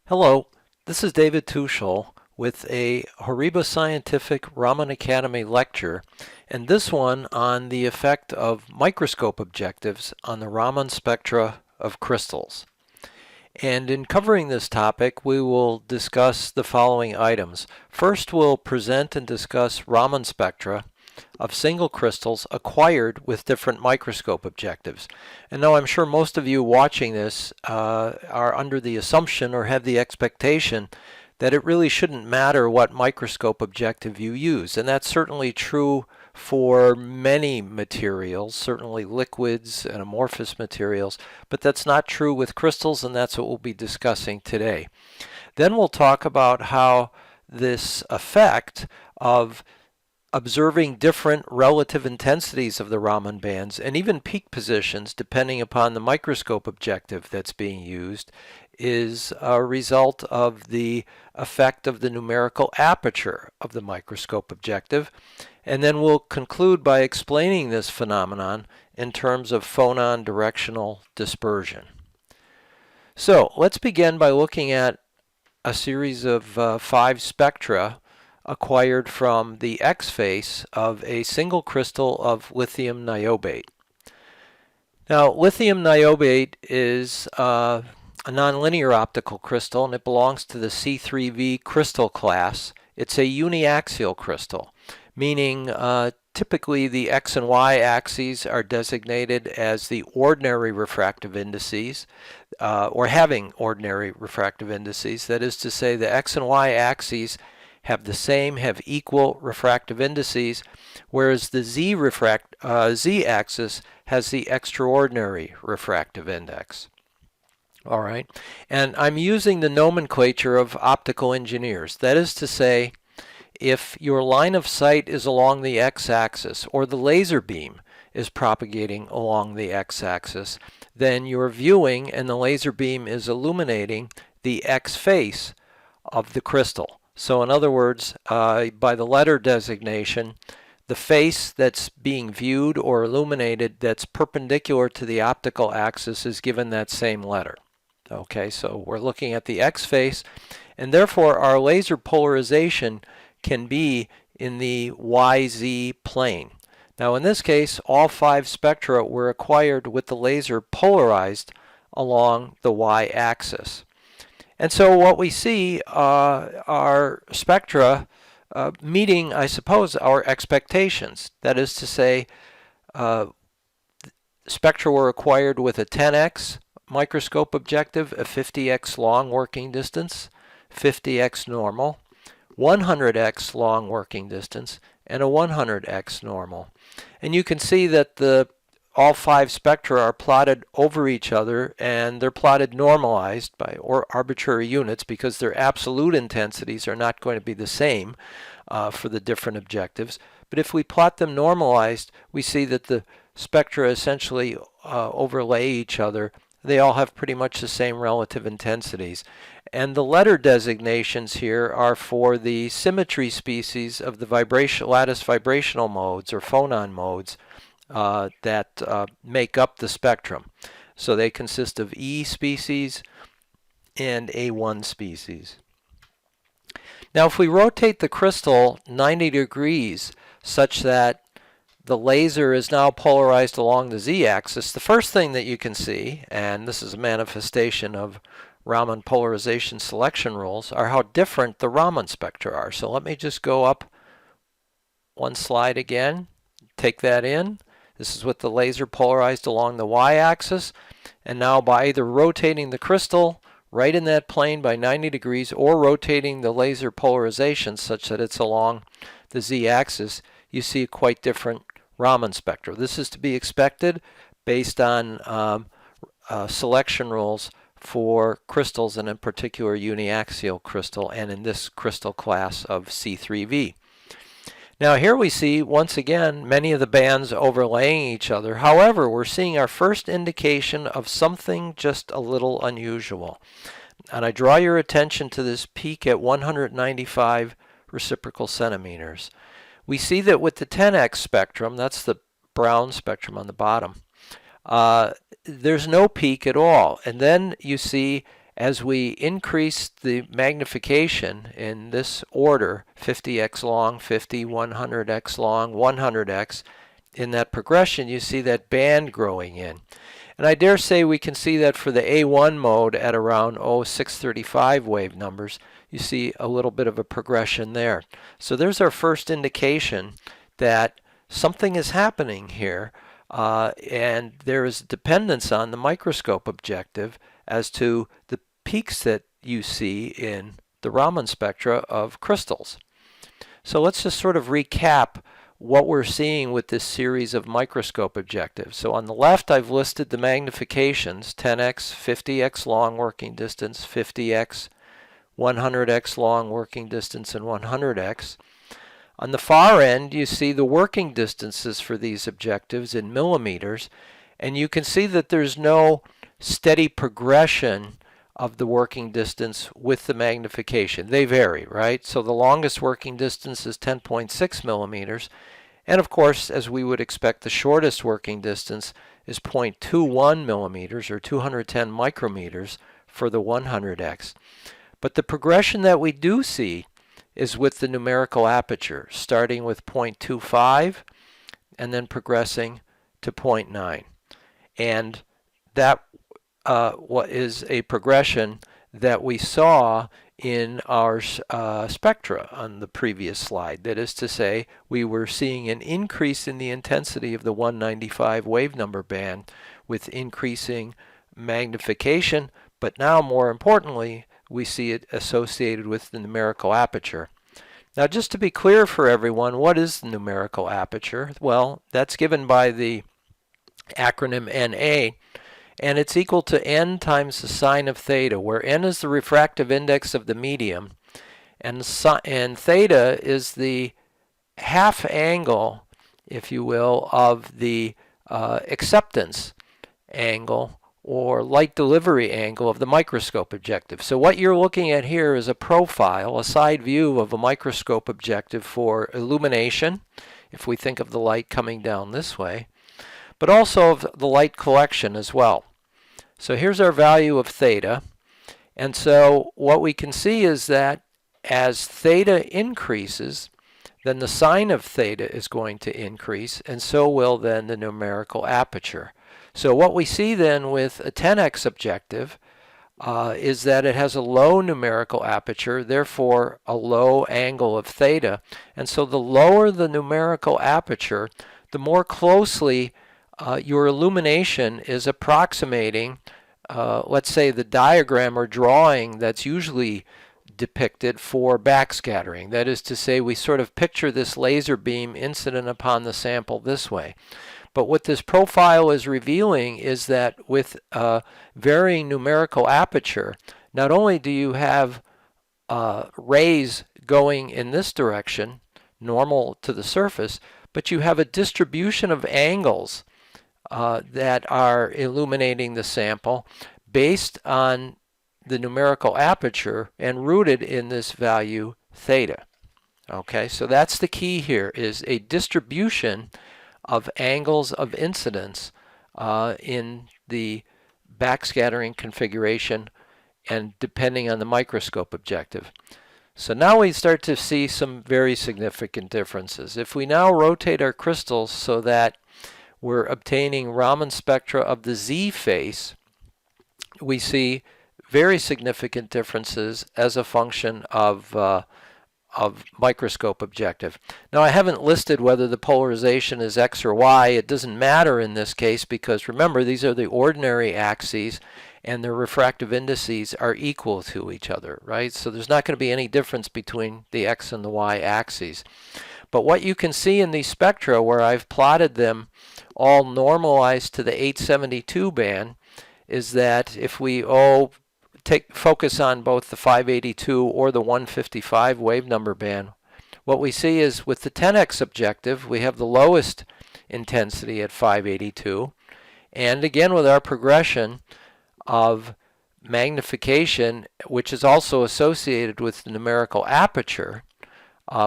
Hello, this is David Tuschel with a HORIBA Scientific Raman Academy lecture, and this one on the effect of microscope objectives on the Raman spectra of crystals. And in covering this topic, we will discuss the following items. First, we'll present and discuss Raman spectra of single crystals acquired with different microscope objectives. And now I'm sure most of you watching this are under the assumption or have the expectation that it really shouldn't matter what microscope objective you use. And that's certainly true for many materials, certainly liquids and amorphous materials, but that's not true with crystals, and that's what we'll be discussing today. Then we'll talk about how this effect of observing different relative intensities of the Raman bands and even peak positions depending upon the microscope objective that's being used is a result of the effect of the numerical aperture of the microscope objective. And then we'll conclude by explaining this phenomenon in terms of phonon directional dispersion. So let's begin by looking at a series of 5 spectra acquired from the X face of a single crystal of lithium niobate. Now, lithium niobate is a nonlinear optical crystal, and it belongs to the C3V crystal class. It's a uniaxial crystal, meaning typically the X and Y axes are designated as the ordinary refractive indices, or having ordinary refractive indices. That is to say, the X and Y axes have equal refractive indices, whereas the Z axis has the extraordinary refractive index. All right, and I'm using the nomenclature of optical engineers. That is to say, if your line of sight is along the x-axis or the laser beam is propagating along the x-axis, then you're viewing and the laser beam is illuminating the x face of the crystal. So in other words, by the letter designation, the face that's being viewed or illuminated that's perpendicular to the optical axis is given that same letter. Okay, so we're looking at the X face, and therefore our laser polarization can be in the YZ plane. Now in this case, all 5 spectra were acquired with the laser polarized along the Y-axis. And so what we see are spectra meeting, I suppose, our expectations. That is to say, spectra were acquired with a 10x microscope objective, a 50x long working distance, 50x normal, 100x long working distance, and a 100x normal. And you can see that all 5 spectra are plotted over each other, and they're plotted normalized by arbitrary units because their absolute intensities are not going to be the same for the different objectives. But if we plot them normalized, we see that the spectra essentially overlay each other. They all have pretty much the same relative intensities. And the letter designations here are for the symmetry species of the lattice vibrational modes or phonon modes that make up the spectrum. So they consist of E species and A1 species. Now if we rotate the crystal 90 degrees such that the laser is now polarized along the Z-axis, the first thing that you can see, and this is a manifestation of Raman polarization selection rules, are how different the Raman spectra are. So let me just go up one slide again, take that in. This is with the laser polarized along the Y-axis, and now by either rotating the crystal right in that plane by 90 degrees or rotating the laser polarization such that it's along the Z-axis, you see a quite different Raman spectra. This is to be expected based on selection rules for crystals, and in particular uniaxial crystal, and in this crystal class of C3V. Now here we see, once again, many of the bands overlaying each other. However, we're seeing our first indication of something just a little unusual. And I draw your attention to this peak at 195 reciprocal centimeters. We see that with the 10x spectrum, that's the brown spectrum on the bottom, there's no peak at all. And then you see as we increase the magnification in this order, 50x long, 50, 100x long, 100x, in that progression you see that band growing in. And I dare say we can see that for the A1 mode at around 635 wave numbers. You see a little bit of a progression there. So there's our first indication that something is happening here, and there is dependence on the microscope objective as to the peaks that you see in the Raman spectra of crystals. So let's just sort of recap what we're seeing with this series of microscope objectives. So on the left I've listed the magnifications, 10x, 50x long working distance, 50x, 100x long working distance, and 100x. On the far end you see the working distances for these objectives in millimeters, and you can see that there's no steady progression of the working distance with the magnification. They vary, right? So the longest working distance is 10.6 millimeters, and of course, as we would expect, the shortest working distance is 0.21 millimeters or 210 micrometers for the 100x. But the progression that we do see is with the numerical aperture, starting with 0.25 and then progressing to 0.9. And that what is a progression that we saw in our spectra on the previous slide. That is to say, we were seeing an increase in the intensity of the 195 wave number band with increasing magnification, but now more importantly, we see it associated with the numerical aperture. Now, just to be clear for everyone, what is the numerical aperture? Well, that's given by the acronym NA, and it's equal to n times the sine of theta, where n is the refractive index of the medium, and theta is the half angle, if you will, of the acceptance angle or light delivery angle of the microscope objective. So what you're looking at here is a profile, a side view of a microscope objective for illumination, if we think of the light coming down this way, but also of the light collection as well. So here's our value of theta, and so what we can see is that as theta increases, then the sine of theta is going to increase, and so will then the numerical aperture. So what we see then with a 10x objective is that it has a low numerical aperture, therefore a low angle of theta, and so the lower the numerical aperture, the more closely your illumination is approximating, let's say, the diagram or drawing that's usually depicted for backscattering. That is to say, we sort of picture this laser beam incident upon the sample this way. But what this profile is revealing is that with varying numerical aperture, not only do you have rays going in this direction, normal to the surface, but you have a distribution of angles that are illuminating the sample based on the numerical aperture and rooted in this value theta. Okay, so that's the key here, is a distribution of angles of incidence in the backscattering configuration and depending on the microscope objective. So now we start to see some very significant differences. If we now rotate our crystals so that we're obtaining Raman spectra of the Z face, we see very significant differences as a function of microscope objective. Now, I haven't listed whether the polarization is X or Y. It doesn't matter in this case because remember, these are the ordinary axes and their refractive indices are equal to each other, right? So there's not going to be any difference between the X and the Y axes. But what you can see in these spectra where I've plotted them all normalized to the 872 band is that if we focus on both the 582 or the 155 wave number band, what we see is with the 10x objective, we have the lowest intensity at 582. And again, with our progression of magnification, which is also associated with the numerical aperture,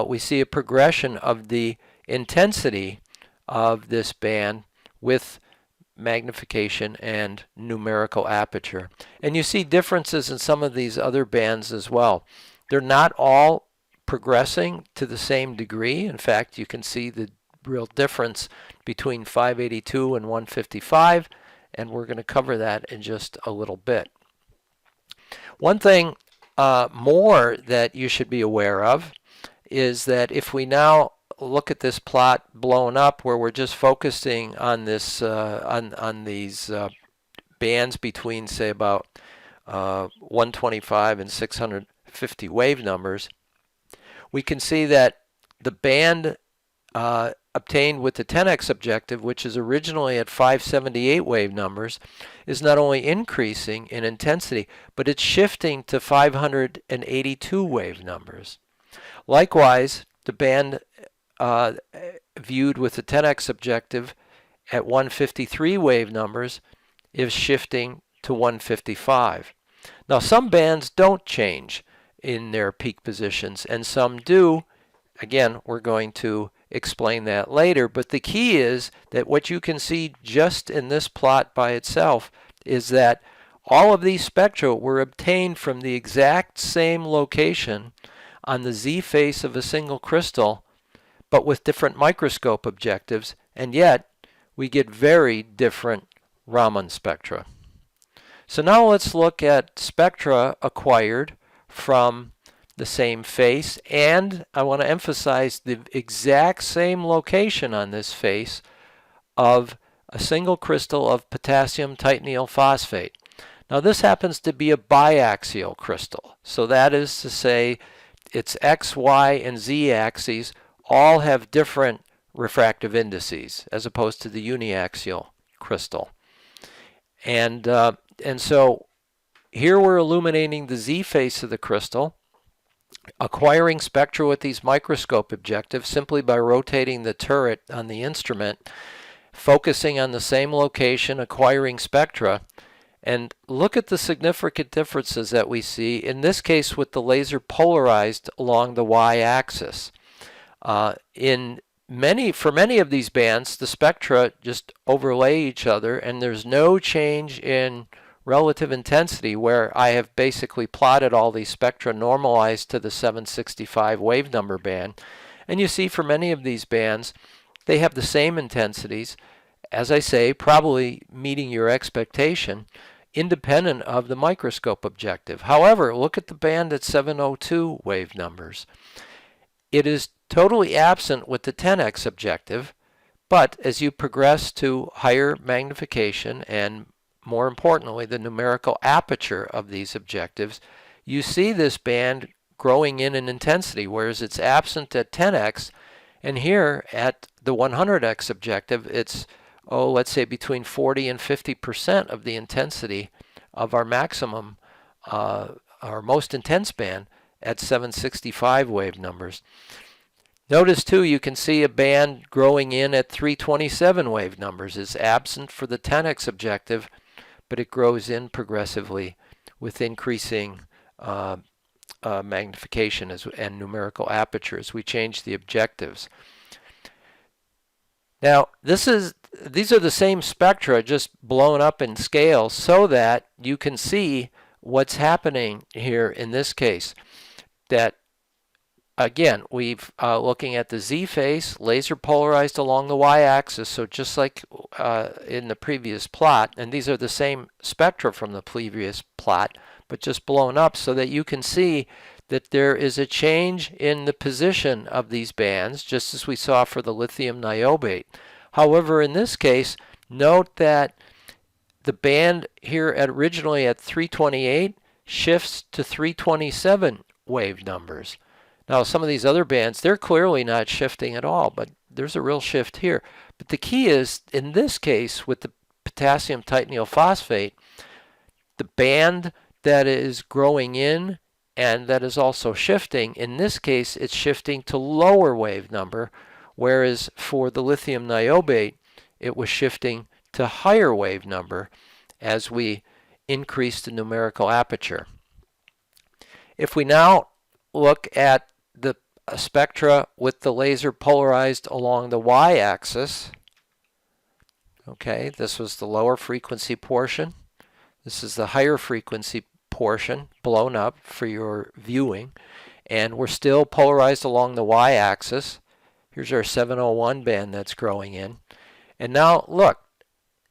we see a progression of the intensity of this band with magnification and numerical aperture. And you see differences in some of these other bands as well. They're not all progressing to the same degree. In fact, you can see the real difference between 582 and 155, and we're going to cover that in just a little bit. One thing more that you should be aware of is that if we now look at this plot blown up where we're just focusing on this on these bands between, say, about 125 and 650 wave numbers, we can see that the band obtained with the 10x objective, which is originally at 578 wave numbers, is not only increasing in intensity, but it's shifting to 582 wave numbers. Likewise, the band viewed with the 10x objective at 153 wave numbers is shifting to 155. Now, some bands don't change in their peak positions, and some do. Again, we're going to explain that later, but the key is that what you can see just in this plot by itself is that all of these spectra were obtained from the exact same location on the Z face of a single crystal, but with different microscope objectives, and yet we get very different Raman spectra. So now let's look at spectra acquired from the same face, and I want to emphasize the exact same location on this face of a single crystal of potassium titanyl phosphate. Now this happens to be a biaxial crystal, so that is to say its X, Y, and Z axes all have different refractive indices as opposed to the uniaxial crystal. And so here we're illuminating the Z face of the crystal, acquiring spectra with these microscope objectives simply by rotating the turret on the instrument, focusing on the same location, acquiring spectra. And look at the significant differences that we see, in this case with the laser polarized along the y-axis. For many of these bands, the spectra just overlay each other, and there's no change in relative intensity, where I have basically plotted all these spectra normalized to the 765 wave number band. And you see for many of these bands, they have the same intensities, as I say, probably meeting your expectation, independent of the microscope objective. However, look at the band at 702 wave numbers. It is totally absent with the 10x objective, but as you progress to higher magnification and more importantly the numerical aperture of these objectives, you see this band growing in intensity, whereas it's absent at 10x, and here at the 100x objective it's, let's say between 40 and 50% of the intensity of our maximum, our most intense band at 765 wave numbers. Notice too, you can see a band growing in at 327 wave numbers. It's absent for the 10x objective, but it grows in progressively with increasing magnification and numerical aperture as we change the objectives. Now, these are the same spectra, just blown up in scale, so that you can see what's happening here in this case. That again, we've looking at the Z face, laser polarized along the y-axis, so just like in the previous plot, and these are the same spectra from the previous plot, but just blown up so that you can see that there is a change in the position of these bands, just as we saw for the lithium niobate. However, in this case, note that the band here originally at 328 shifts to 327 wave numbers. Now, some of these other bands, they're clearly not shifting at all, but there's a real shift here. But the key is, in this case, with the potassium titanyl phosphate, the band that is growing in and that is also shifting, in this case, it's shifting to lower wave number, whereas for the lithium niobate, it was shifting to higher wave number as we increase the numerical aperture. If we now look at the spectra with the laser polarized along the y-axis, Okay, this was the lower frequency portion. This is the higher frequency portion blown up for your viewing. And we're still polarized along the y-axis. Here's our 701 band that's growing in. And now look,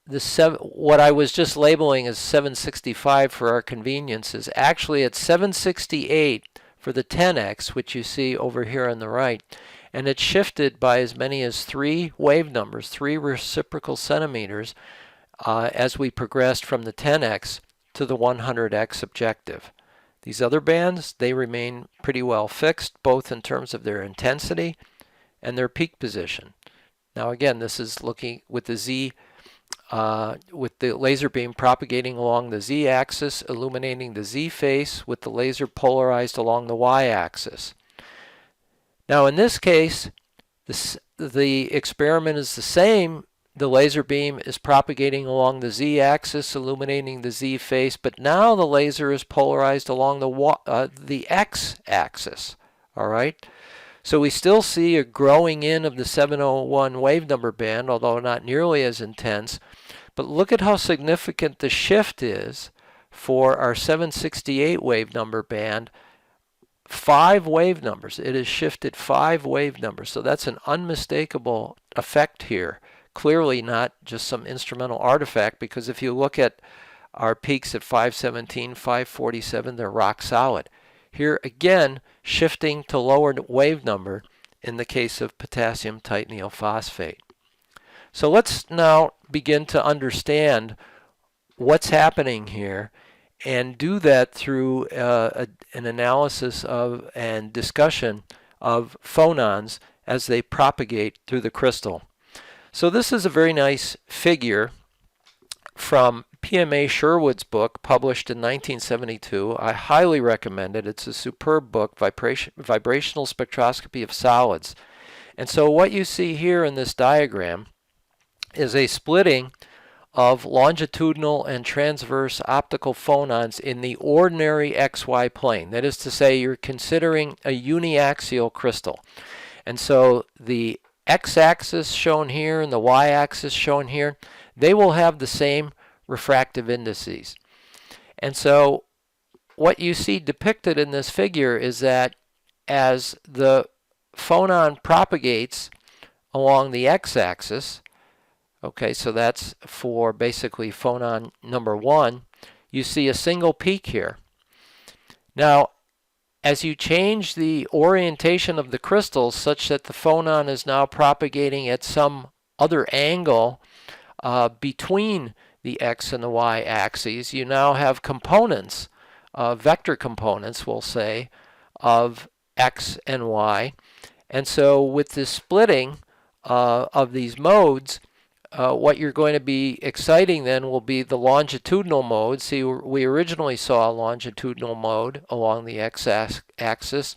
what I was just labeling as 765 for our convenience is actually at 768 for the 10x, which you see over here on the right. And it's shifted by as many as 3 wave numbers, 3 reciprocal centimeters, as we progressed from the 10x to the 100x objective. These other bands, they remain pretty well fixed, both in terms of their intensity and their peak position. Now again, this is looking with the Z, with the laser beam propagating along the Z-axis, illuminating the Z face with the laser polarized along the Y-axis. Now in this case, the experiment is the same. The laser beam is propagating along the Z-axis, illuminating the Z face, but now the laser is polarized along the X-axis. All right? So we still see a growing in of the 701 wave number band, although not nearly as intense. But look at how significant the shift is for our 768 wave number band. 5 wave numbers. It has shifted 5 wave numbers. So that's an unmistakable effect here. Clearly not just some instrumental artifact, because if you look at our peaks at 517, 547, they're rock solid. Here again, shifting to lower wave number in the case of potassium titanophosphate. So let's now begin to understand what's happening here and do that through an analysis of and discussion of phonons as they propagate through the crystal. So this is a very nice figure from PMA Sherwood's book, published in 1972. I highly recommend it. It's a superb book, Vibrational Spectroscopy of Solids. And so what you see here in this diagram is a splitting of longitudinal and transverse optical phonons in the ordinary XY plane. That is to say, you're considering a uniaxial crystal. And so the x-axis shown here and the y-axis shown here, they will have the same refractive indices. And so what you see depicted in this figure is that as the phonon propagates along the x-axis, okay, so that's for basically phonon number 1, you see a single peak here. Now, as you change the orientation of the crystals such that the phonon is now propagating at some other angle between the x and the y axes, you now have components, vector components, we'll say, of x and y. And so with this splitting of these modes, what you're going to be exciting then will be the longitudinal mode. See, we originally saw a longitudinal mode along the x-axis.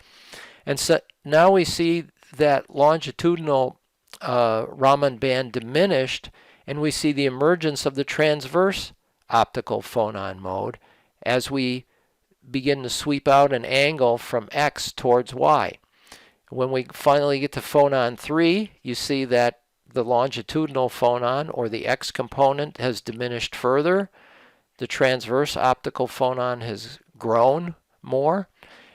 And so now we see that longitudinal Raman band diminished, and we see the emergence of the transverse optical phonon mode as we begin to sweep out an angle from x towards y. When we finally get to phonon 3, you see that the longitudinal phonon, or the x component, has diminished further. The transverse optical phonon has grown more.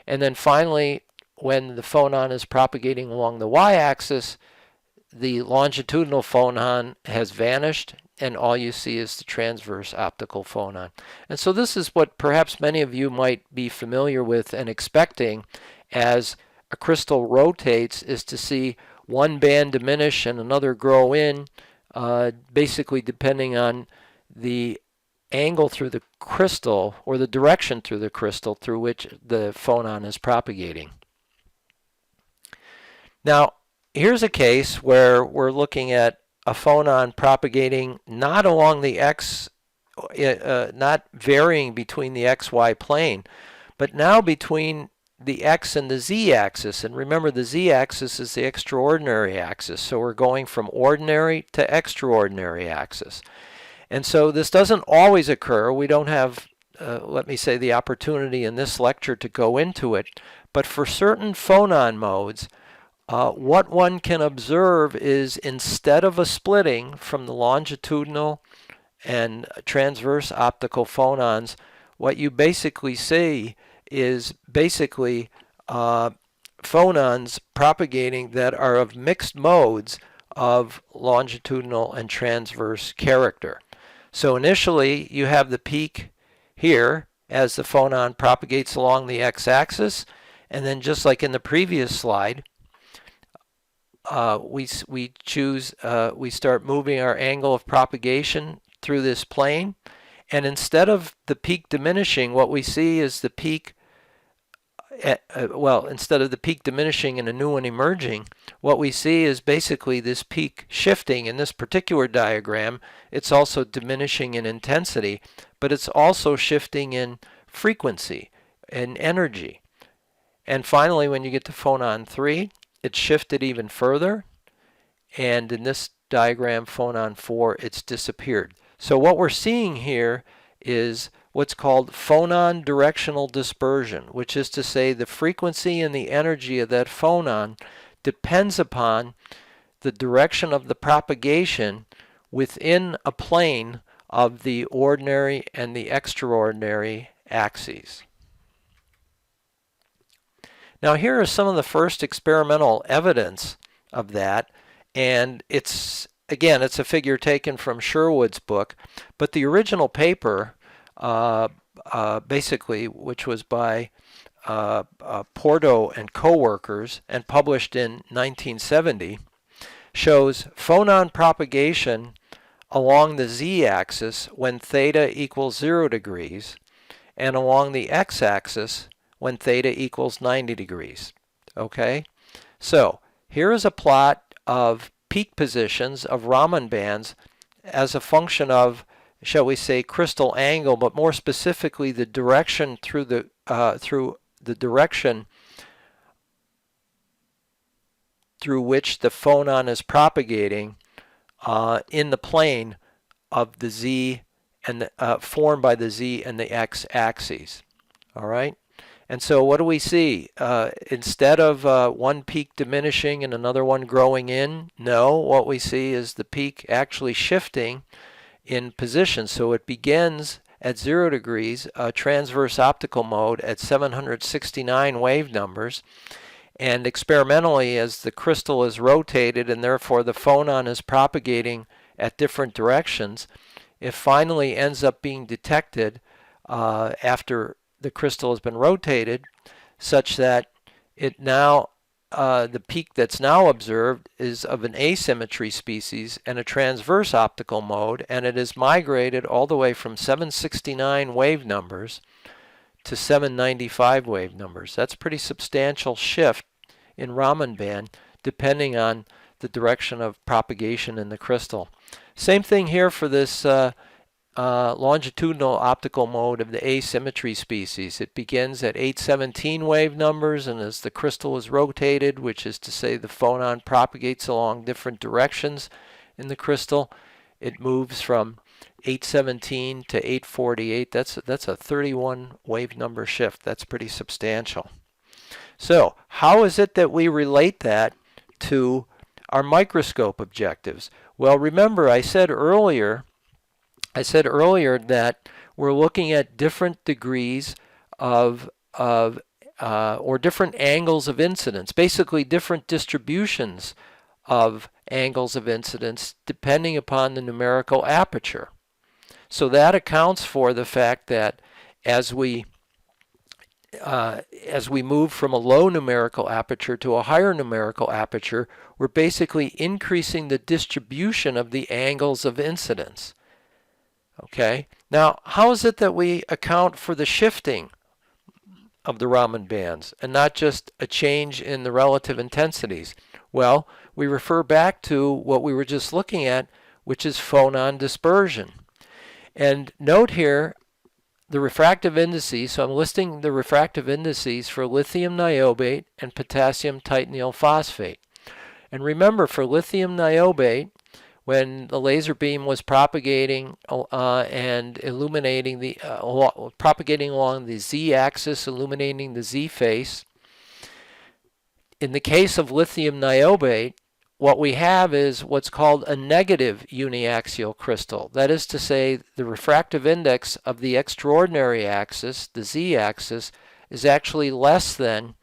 And then finally, when the phonon is propagating along the y-axis, the longitudinal phonon has vanished, and all you see is the transverse optical phonon. And so this is what perhaps many of you might be familiar with and expecting as a crystal rotates, is to see one band diminish and another grow in, basically depending on the angle through the crystal, or the direction through the crystal through which the phonon is propagating. Now, here's a case where we're looking at a phonon propagating not along the x, not varying between the xy plane, but now between the x and the z-axis. And remember, the z-axis is the extraordinary axis, so we're going from ordinary to extraordinary axis. And so this doesn't always occur. We don't have, let me say, the opportunity in this lecture to go into it, but for certain phonon modes, what one can observe is instead of a splitting from the longitudinal and transverse optical phonons, what you basically see is basically phonons propagating that are of mixed modes of longitudinal and transverse character. So initially you have the peak here as the phonon propagates along the x-axis, and then just like in the previous slide, we start moving our angle of propagation through this plane, and instead of the peak diminishing, what we see is the peak instead of the peak diminishing and a new one emerging, what we see is basically this peak shifting. In this particular diagram, it's also diminishing in intensity, but it's also shifting in frequency and energy. And finally, when you get to phonon 3, it's shifted even further, and in this diagram, phonon 4, it's disappeared. So what we're seeing here is what's called phonon directional dispersion, which is to say the frequency and the energy of that phonon depends upon the direction of the propagation within a plane of the ordinary and the extraordinary axes. Now here are some of the first experimental evidence of that, and it's a figure taken from Sherwood's book, but the original paper basically, which was by Porto and co-workers and published in 1970, shows phonon propagation along the z-axis when theta equals 0 degrees and along the x-axis when theta equals 90 degrees. Okay, so here is a plot of peak positions of Raman bands as a function of, shall we say, crystal angle, but more specifically the direction through the direction through which the phonon is propagating in the plane of the z and formed by the z and the x axes. All right. And so what do we see? Instead of one peak diminishing and another one growing in, no, what we see is the peak actually shifting in position. So it begins at 0 degrees, transverse optical mode at 769 wave numbers, and experimentally as the crystal is rotated and therefore the phonon is propagating at different directions, it finally ends up being detected after the crystal has been rotated, such that it now the peak that's now observed is of an asymmetry species and a transverse optical mode, and it is migrated all the way from 769 wave numbers to 795 wave numbers. That's a pretty substantial shift in Raman band depending on the direction of propagation in the crystal. Same thing here for this longitudinal optical mode of the asymmetry species. It begins at 817 wave numbers, and as the crystal is rotated, which is to say the phonon propagates along different directions in the crystal, it moves from 817 to 848. That's a 31 wave number shift. That's pretty substantial. So how is it that we relate that to our microscope objectives? Well, remember I said earlier that we're looking at different degrees or different angles of incidence, basically different distributions of angles of incidence depending upon the numerical aperture. So that accounts for the fact that as we move from a low numerical aperture to a higher numerical aperture, we're basically increasing the distribution of the angles of incidence. Okay, now how is it that we account for the shifting of the Raman bands and not just a change in the relative intensities? Well, we refer back to what we were just looking at, which is phonon dispersion. And note here the refractive indices. So I'm listing the refractive indices for lithium niobate and potassium titanyl phosphate. And remember, for lithium niobate, when the laser beam was propagating and illuminating propagating along the z-axis, illuminating the z face, In the case of lithium niobate, what we have is what's called a negative uniaxial crystal. That is to say, the refractive index of the extraordinary axis, the z-axis, is actually less than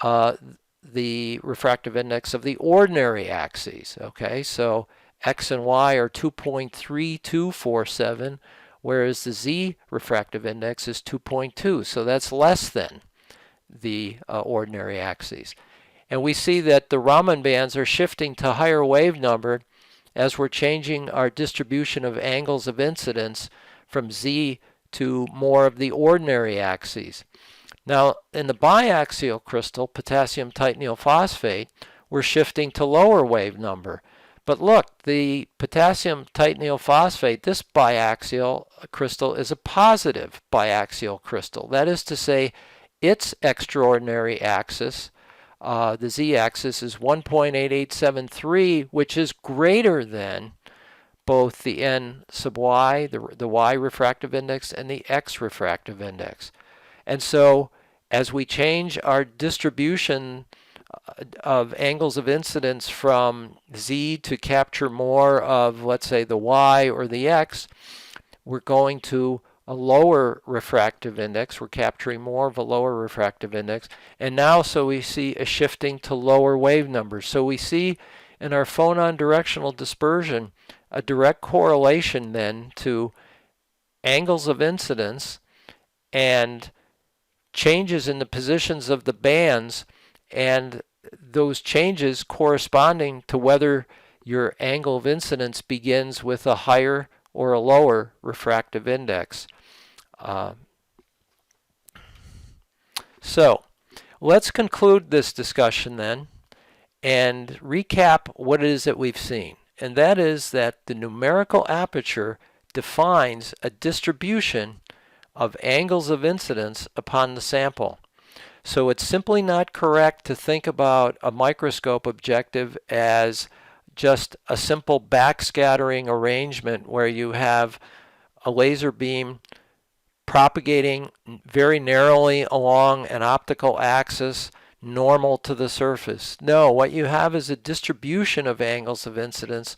the refractive index of the ordinary axes. Okay, so x and y are 2.3247, whereas the z refractive index is 2.2, so that's less than the ordinary axes. And we see that the Raman bands are shifting to higher wave number as we're changing our distribution of angles of incidence from z to more of the ordinary axes. Now, in the biaxial crystal, potassium titanyl phosphate, we're shifting to lower wave number. But look, the potassium titanyl phosphate, this biaxial crystal, is a positive biaxial crystal. That is to say, its extraordinary axis, the z-axis, is 1.8873, which is greater than both the n sub y, the y refractive index, and the x refractive index. And so as we change our distribution of angles of incidence from z to capture more of, let's say, the y or the x, we're going to a lower refractive index. We're capturing more of a lower refractive index. And now, so we see a shifting to lower wave numbers. So we see in our phonon directional dispersion a direct correlation then to angles of incidence and changes in the positions of the bands, and those changes corresponding to whether your angle of incidence begins with a higher or a lower refractive index. So let's conclude this discussion then and recap what it is that we've seen. And that is that the numerical aperture defines a distribution of angles of incidence upon the sample. So it's simply not correct to think about a microscope objective as just a simple backscattering arrangement where you have a laser beam propagating very narrowly along an optical axis normal to the surface. No, what you have is a distribution of angles of incidence,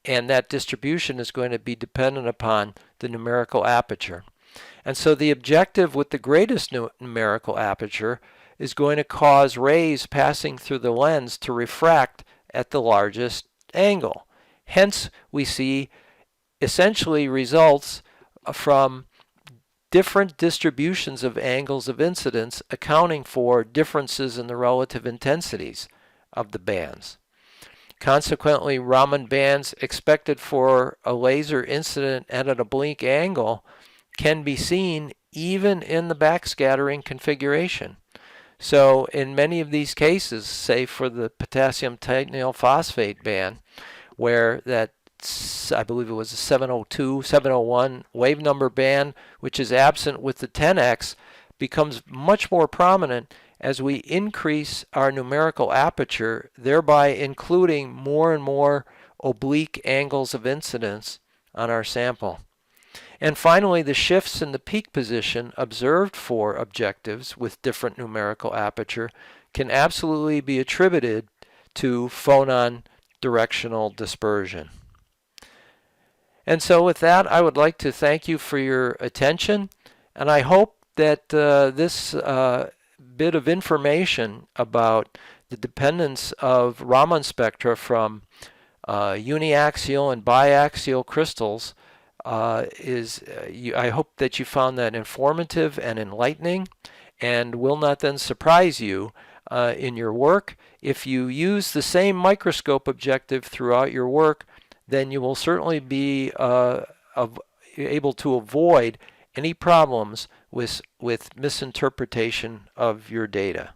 and that distribution is going to be dependent upon the numerical aperture. And so the objective with the greatest numerical aperture is going to cause rays passing through the lens to refract at the largest angle. Hence, we see essentially results from different distributions of angles of incidence accounting for differences in the relative intensities of the bands. Consequently, Raman bands expected for a laser incident at an oblique angle can be seen even in the backscattering configuration. So in many of these cases, say for the potassium titanyl phosphate band, where that, I believe it was a 702, 701 wave number band, which is absent with the 10x, becomes much more prominent as we increase our numerical aperture, thereby including more and more oblique angles of incidence on our sample. And finally, the shifts in the peak position observed for objectives with different numerical aperture can absolutely be attributed to phonon directional dispersion. And so with that, I would like to thank you for your attention, and I hope that this bit of information about the dependence of Raman spectra from uniaxial and biaxial crystals I hope that you found that informative and enlightening, and will not then surprise you in your work. If you use the same microscope objective throughout your work, then you will certainly be able to avoid any problems with misinterpretation of your data.